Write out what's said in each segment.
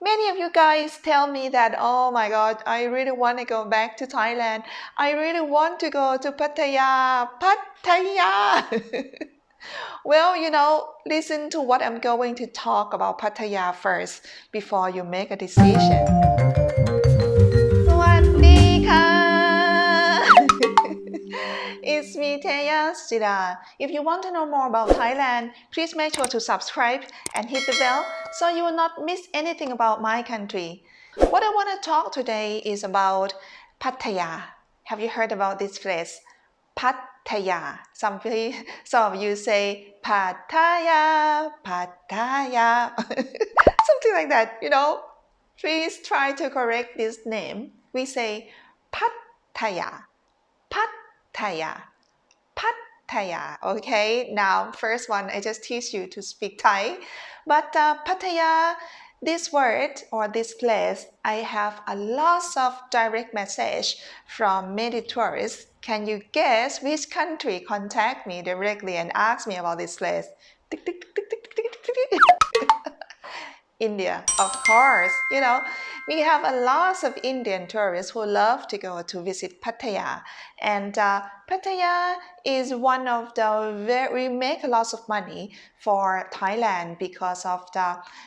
Many of you guys tell me that, oh my God, I really want to go back to Thailand. I really want to go to Pattaya. Pattaya! Well, listen to what I'm going to talk about Pattaya first before you make a decision. สวัสดีค่ะ It's me, Teya, Suchira. If you want to know more about Thailand, please make sure to subscribe and hit the bell so you will not miss anything about my country. What I want to talk today is about Pattaya. Have you heard about this place? Pattaya. Some of you say Pattaya, Pattaya, something like that. Please try to correct this name. We say Pattaya, Pattaya, Pattaya. Okay, now first one, I just teach you to speak Thai. But Pattaya, this word or this place, I have a lot of direct message from many tourists. Can you guess which country contact me directly and ask me about this place? Tick, tick, tick, tick, tick, tick, tick, tick. India, of course. We have a lot of Indian tourists who love to go to visit Pattaya. And Pattaya is one of we make a lot of money for Thailand because of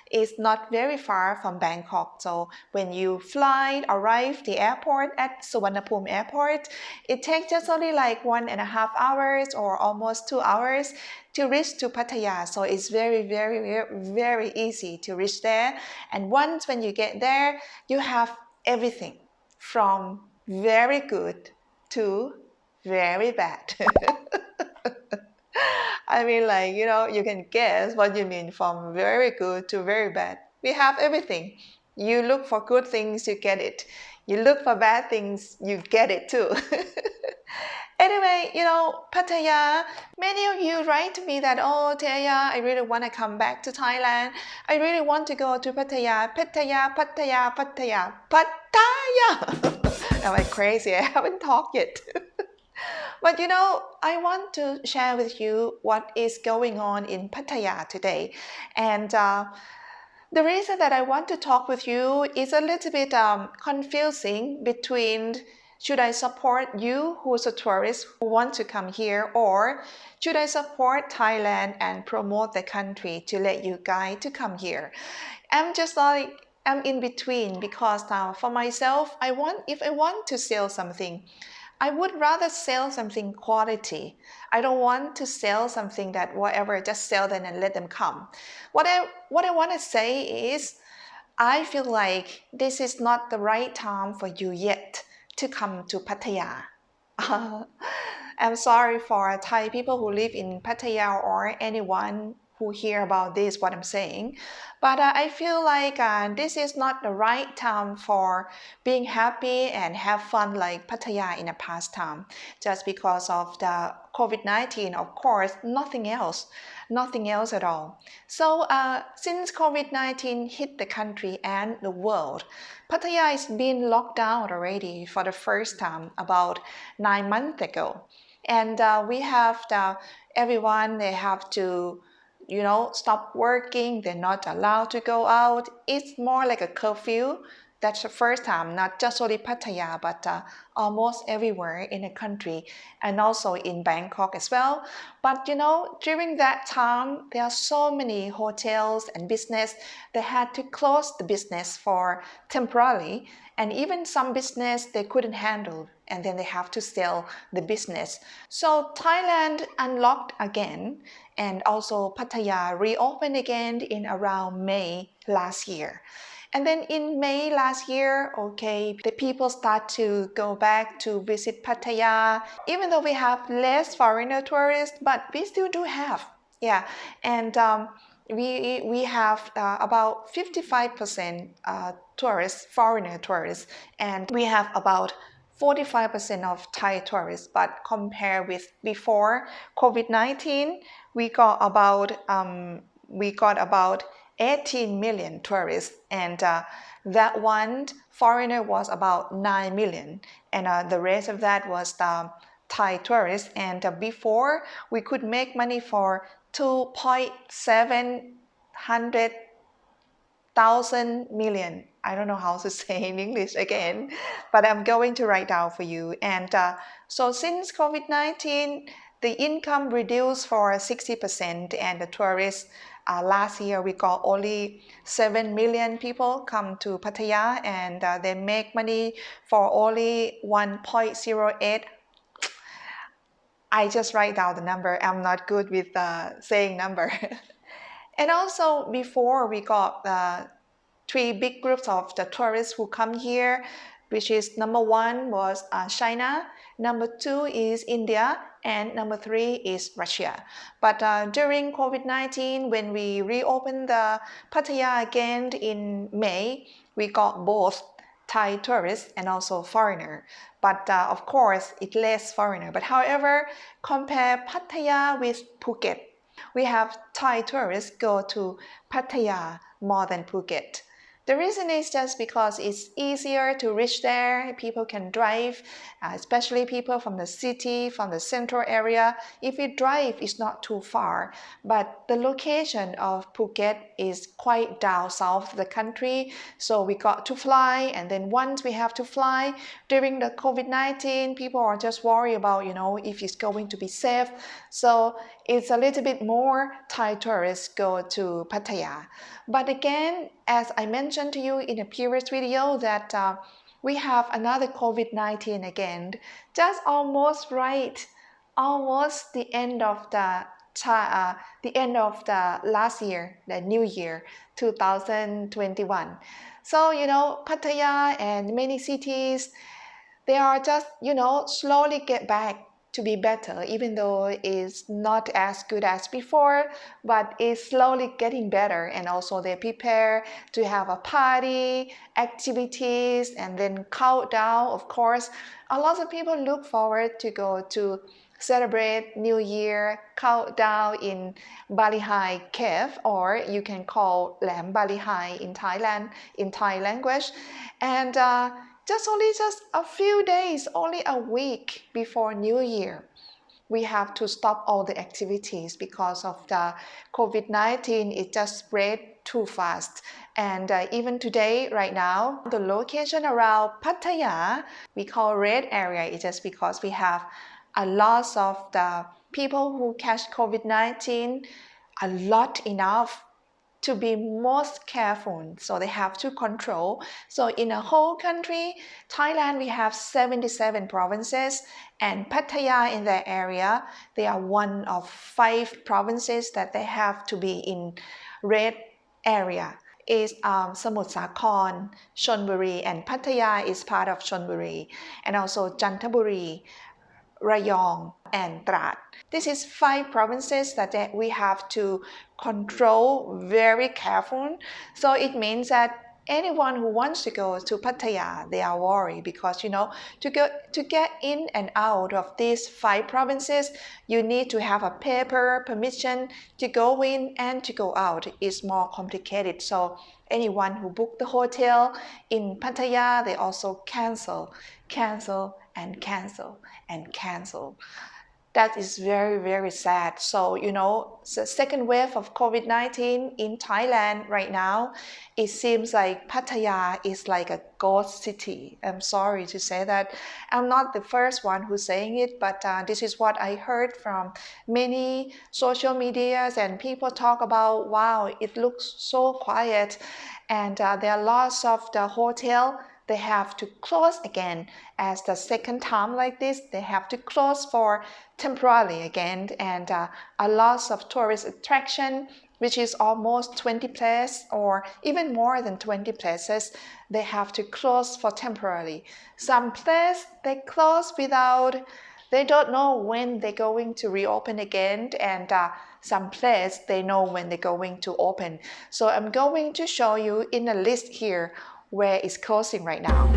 it's not very far from Bangkok. So when you arrive the airport at Suvarnabhumi Airport, it takes just only like 1.5 hours or almost 2 hours to reach to Pattaya. So it's very, very, very, very easy to reach there. And once when you get there, you have everything from very good to very bad. I mean, like, you can guess what you mean from very good to very bad. We have everything. You look for good things, you get it. You look for bad things, you get it too. Anyway, Pattaya, many of you write to me that, oh, Teya, I really want to come back to Thailand. I really want to go to Pattaya, Pattaya, Pattaya, Pattaya, Pattaya. Am I crazy? I haven't talked yet. But I want to share with you what is going on in Pattaya today. And the reason that I want to talk with you is a little bit confusing between should I support you who's a tourist who want to come here, or should I support Thailand and promote the country to let you guys to come here? I'm in between because for myself, if I want to sell something, I would rather sell something quality. I don't want to sell something that whatever, just sell them and let them come. What I want to say is, I feel like this is not the right time for you yet to come to Pattaya. I'm sorry for Thai people who live in Pattaya or anyone who hear about this, what I'm saying. But I feel like this is not the right time for being happy and have fun like Pattaya in the past time. Just because of the COVID-19, of course, nothing else. Nothing else at all. So since COVID-19 hit the country and the world, Pattaya has been locked down already for the first time about 9 months ago. And we have everyone, they have to stop working. They're not allowed to go out. It's more like a curfew. That's the first time, not just only Pattaya, but almost everywhere in the country, and also in Bangkok as well. But during that time, there are so many hotels and business that had to close the business for temporarily, and even some business they couldn't handle, and then they have to sell the business. So Thailand unlocked again, and also Pattaya reopened again in around May last year. And then in May last year, okay, the people start to go back to visit Pattaya, even though we have less foreigner tourists, but we still do have. Yeah, and we have about 55% tourists, foreigner tourists, and we have about 45% of Thai tourists. But compared with before COVID-19, we got about 18 million tourists, and that one foreigner was about 9 million, and the rest of that was Thai tourists. And before, we could make money for 2.7 thousand million. I don't know how to say in English again, but I'm going to write down for you. And so since COVID-19, the income reduced for 60%, and the tourists, last year we got only 7 million people come to Pattaya, and they make money for only 1.08. I just write down the number. I'm not good with saying number. And also before we got three big groups of the tourists who come here, which is number one was China, number two is India, and number three is Russia. But during COVID-19, when we reopened the Pattaya again in May, we got both Thai tourists and also foreigner. But of course, it less foreigner. But however, compare Pattaya with Phuket. We have Thai tourists go to Pattaya more than Phuket. The reason is just because it's easier to reach there. People can drive, especially people from the city, from the central area. If you drive, it's not too far. But the location of Phuket is quite down south of the country. So we got to fly. And then once we have to fly, during the COVID-19, people are just worried about, if it's going to be safe. So it's a little bit more Thai tourists go to Pattaya. But again, as I mentioned to you in a previous video, that we have another COVID-19 again, just almost right, almost the end of the last year, the new year, 2021. So Pattaya and many cities, they are just slowly get back to be better, even though it's not as good as before, but it's slowly getting better. And also they prepare to have a party, activities, and then countdown. Of course, a lot of people look forward to go to celebrate New Year countdown in Bali High Cave, or you can call Lam Bali High in Thailand, in Thai language. And just a few days, only a week before New Year, we have to stop all the activities because of the COVID-19. It just spread too fast. And even today, right now, the location around Pattaya, we call red area. It's just because we have a lot of the people who catch COVID-19, a lot enough to be most careful. So they have to control. So in a whole country, Thailand, we have 77 provinces, and Pattaya in that area, they are one of 5 provinces that they have to be in red area. Is Samut Sakhon, Chonburi, and Pattaya is part of Chonburi, and also Chantaburi, Rayong, and Trat. This is 5 provinces that we have to control very careful. So it means that anyone who wants to go to Pattaya, they are worried because to get in and out of these 5 provinces, you need to have a paper permission to go in and to go out. It's more complicated. So anyone who booked the hotel in Pattaya, they also cancel, and cancel, and cancel. That is very, very sad. So, the second wave of COVID-19 in Thailand right now, it seems like Pattaya is like a ghost city. I'm sorry to say that. I'm not the first one who's saying it, but this is what I heard from many social medias, and people talk about, wow, it looks so quiet. And there are lots of the hotel, they have to close again. As the second time like this, they have to close for temporarily again. And a lot of tourist attraction, which is almost 20 places or even more than 20 places, they have to close for temporarily. Some places they close without, they don't know when they're going to reopen again, and some places they know when they're going to open. So I'm going to show you in a list here where it's closing right now.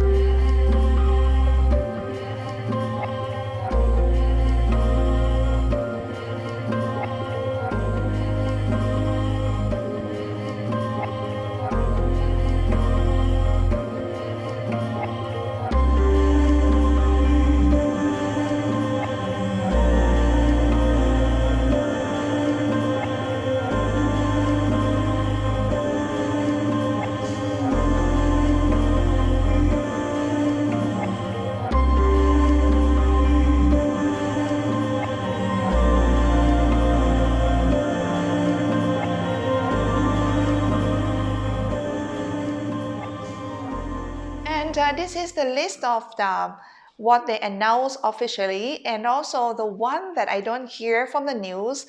And this is the list of the what they announce officially, and also the one that I don't hear from the news.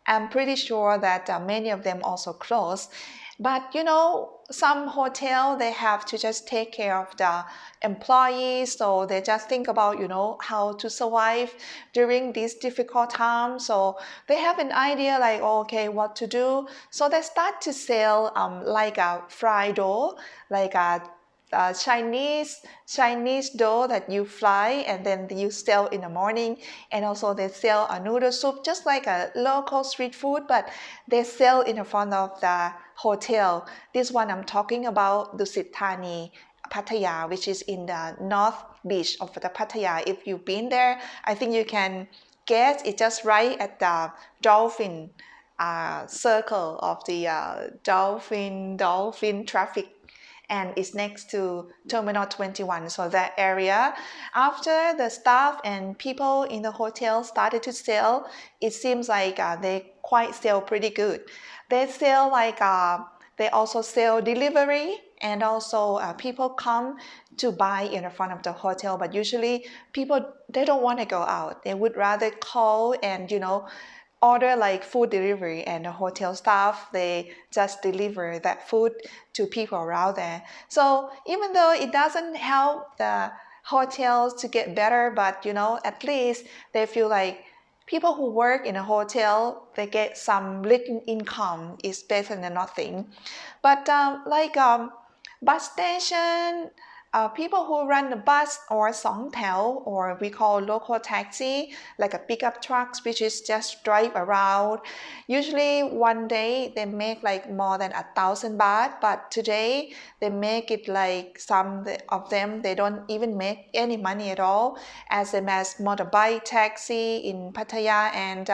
I'm pretty sure that many of them also close. But some hotel they have to just take care of the employees, so they just think about how to survive during these difficult times. So they have an idea like, oh, okay, what to do. So they start to sell like a fried dough, like a Chinese dough that you fry and then you sell in the morning, and also they sell a noodle soup just like a local street food, but they sell in the front of the hotel. This one I'm talking about Dusit Thani, Pattaya, which is in the north beach of the Pattaya. If you've been there, I think you can guess it's just right at the dolphin circle of the dolphin traffic, and it's next to Terminal 21. So that area, after the staff and people in the hotel started to sell, it seems like they quite sell pretty good. They sell like they also sell delivery, and also people come to buy in the front of the hotel. But usually people they don't want to go out. They would rather call and order like food delivery, and the hotel staff they just deliver that food to people around there. So even though it doesn't help the hotels to get better, but at least they feel like people who work in a hotel they get some little income is better than nothing. But bus station, people who run the bus or song tao, or we call local taxi, like a pickup trucks, which is just drive around. Usually one day they make like more than 1,000 baht, but today they make it like some of them they don't even make any money at all, as same as motorbike taxi in Pattaya. And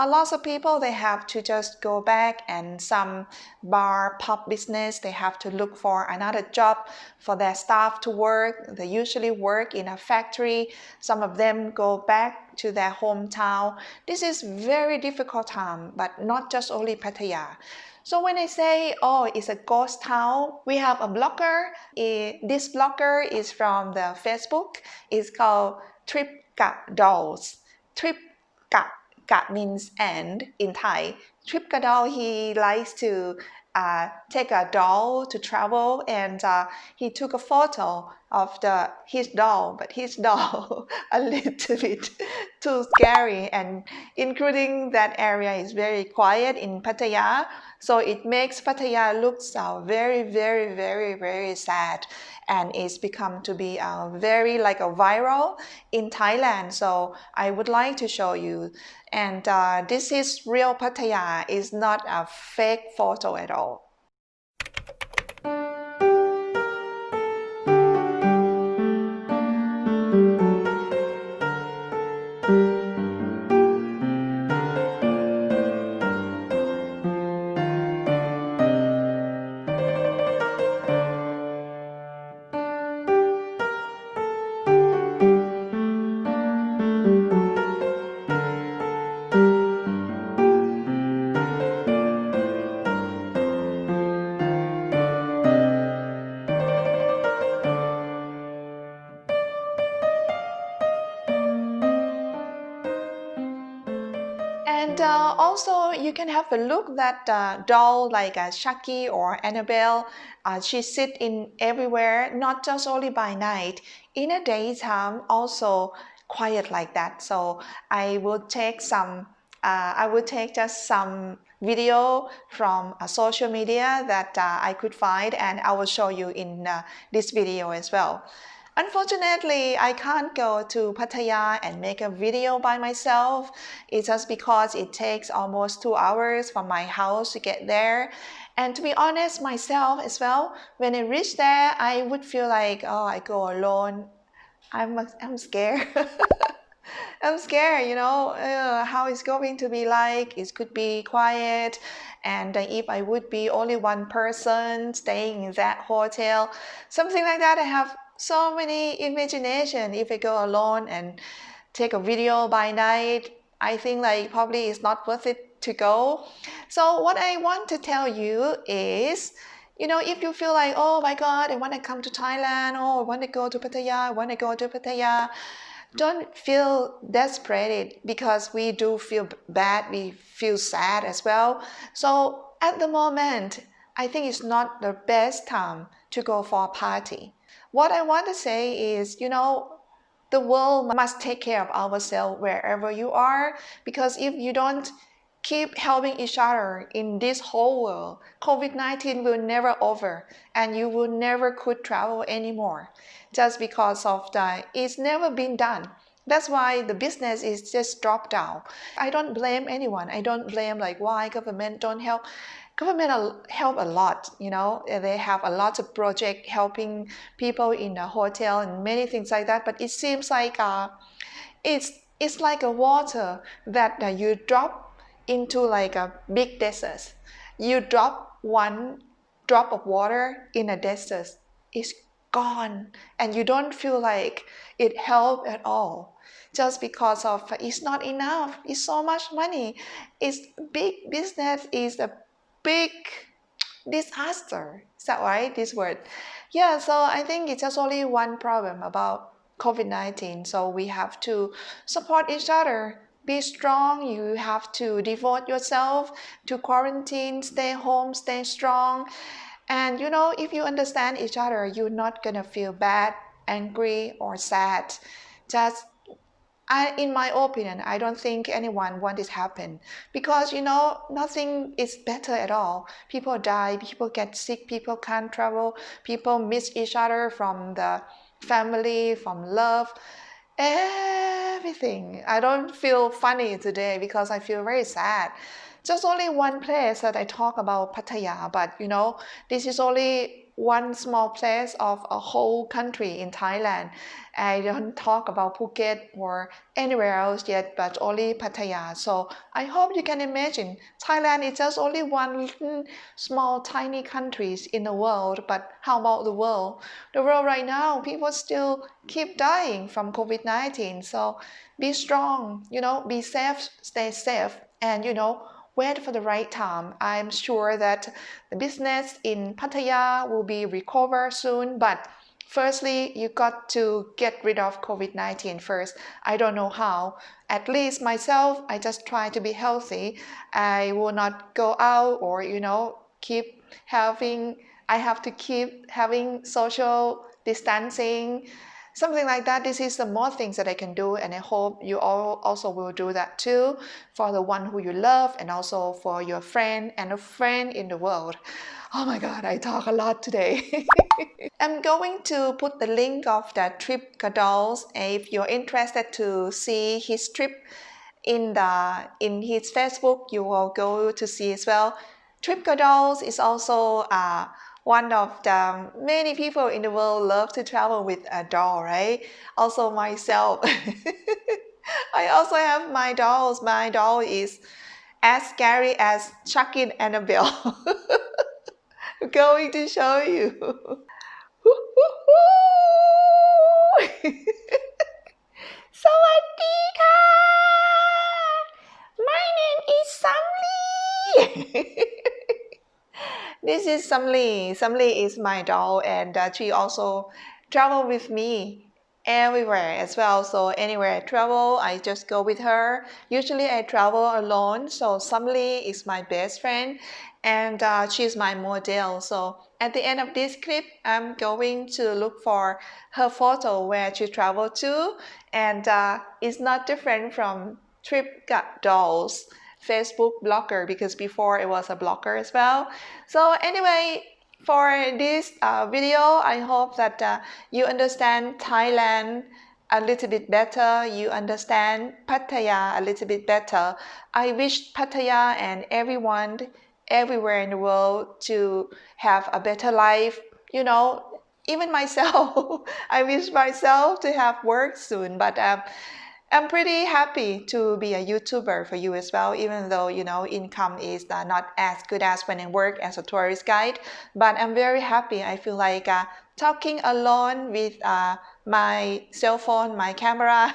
a lot of people they have to just go back, and some bar pub business they have to look for another job for their staff to work. They usually work in a factory. Some of them go back to their hometown. This is very difficult time, but not just only Pattaya. So when I say, oh, it's a ghost town, we have a blogger. This blogger is from the Facebook. It's called Trip Ka Dolls. Trip Ka Ka means and in Thai. Trip Ka Doll, he likes to take a doll to travel, and he took a photo of his doll, but his doll a little bit too scary, and including that area is very quiet in Pattaya, so it makes Pattaya look very, very, very, very sad, and it's become to be very like a viral in Thailand. So I would like to show you, and this is real Pattaya. It's not a fake photo at all. And also, you can have a look that doll like Shaki or Annabelle. She sit in everywhere, not just only by night. In the daytime, also quiet like that. So I will take some. I will take just some video from social media that I could find, and I will show you in this video as well. Unfortunately, I can't go to Pattaya and make a video by myself. It's just because it takes almost 2 hours from my house to get there. And to be honest, myself as well, when I reach there, I would feel like, oh, I go alone. I'm scared. I'm scared, how it's going to be like. It could be quiet. And if I would be only one person staying in that hotel, something like that, I have so many imagination. If I go alone and take a video by night, I think like probably it's not worth it to go. So what I want to tell you is, If you feel like, oh my God, I want to come to Thailand, oh, I want to go to Pattaya, I want to go to Pattaya, don't feel desperate because we do feel bad, we feel sad as well. So at the moment, I think it's not the best time to go for a party. What I want to say is, the world must take care of ourselves wherever you are, because if you don't keep helping each other in this whole world, COVID-19 will never over and you will never could travel anymore just because of the it's never been done. That's why the business is just dropped down. I don't blame anyone. I don't blame like why government don't help. Government help a lot, they have a lot of project helping people in the hotel and many things like that. But it seems like it's it's like a water that you drop into like a big desert. You drop one drop of water in a desert, it's gone, and you don't feel like it helped at all. Just because of it's not enough. It's so much money. It's big business. Is a big disaster. Is that right? This word. Yeah, so I think it's just only one problem about COVID-19. So we have to support each other. Be strong. You have to devote yourself to quarantine, stay home, stay strong. And if you understand each other, you're not gonna feel bad, angry, or sad. Just in my opinion, I don't think anyone want this happen because nothing is better at all. People die, people get sick, people can't travel, people miss each other from the family, from love, everything. I don't feel funny today because I feel very sad. Just only one place that I talk about Pattaya, but this is only one small place of a whole country in Thailand. I don't talk about Phuket or anywhere else yet, but only Pattaya. So I hope you can imagine Thailand is just only one small tiny countries in the world. But how about the world? The world right now, people still keep dying from COVID-19. So be strong, be safe, stay safe, and wait for the right time. I'm sure that the business in Pattaya will be recovered soon, but firstly, you got to get rid of COVID-19 first. I don't know how. At least myself, I just try to be healthy. I will not go out or, keep having, I have to keep having social distancing, something like that. This is the more things that I can do, and I hope you all also will do that too for the one who you love and also for your friend and a friend in the world. Oh my God, I talk a lot today. I'm going to put the link of the trip Gadol's if you're interested to see his trip in his Facebook, you will go to see as well. Trip Gadol's is also one of the many people in the world love to travel with a doll, right? Also myself. I also have my dolls. My doll is as scary as Chucky and Annabelle. Going to show you. Sawasdee ka! My name is Samly. This is Samly. Samly is my doll, and she also travel with me everywhere as well. So anywhere I travel, I just go with her. Usually I travel alone. So Samly is my best friend, and she's my model. So at the end of this clip, I'm going to look for her photo where she traveled to, and it's not different from Trip Got Dolls Facebook blogger, because before it was a blogger as well. So anyway, for this video, I hope that you understand Thailand a little bit better. You understand Pattaya a little bit better. I wish Pattaya and everyone everywhere in the world to have a better life. Even myself, I wish myself to have work soon, but I'm pretty happy to be a YouTuber for you as well, even though, income is not as good as when I work as a tourist guide. But I'm very happy. I feel like talking alone with my cell phone, my camera,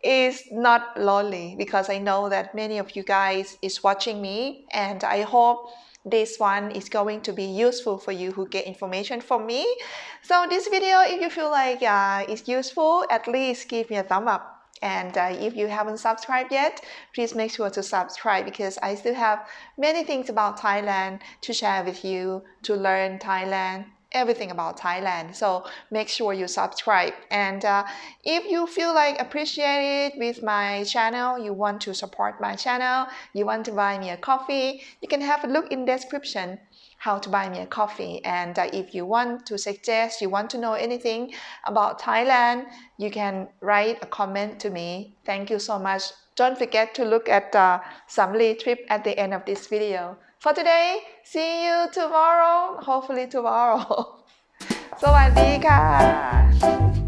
is not lonely because I know that many of you guys is watching me, and I hope this one is going to be useful for you who get information from me. So this video, if you feel like it's useful, at least give me a thumb up. And if you haven't subscribed yet, please make sure to subscribe, because I still have many things about Thailand to share with you, to learn Thailand, everything about Thailand. So make sure you subscribe. And if you feel like appreciated with my channel, you want to support my channel, you want to buy me a coffee, you can have a look in description how to buy me a coffee. And if you want to suggest, you want to know anything about Thailand, you can write a comment to me. Thank you so much. Don't forget to look at the Samli trip at the end of this video. For today, see you tomorrow, hopefully tomorrow สวัสดีค่ะ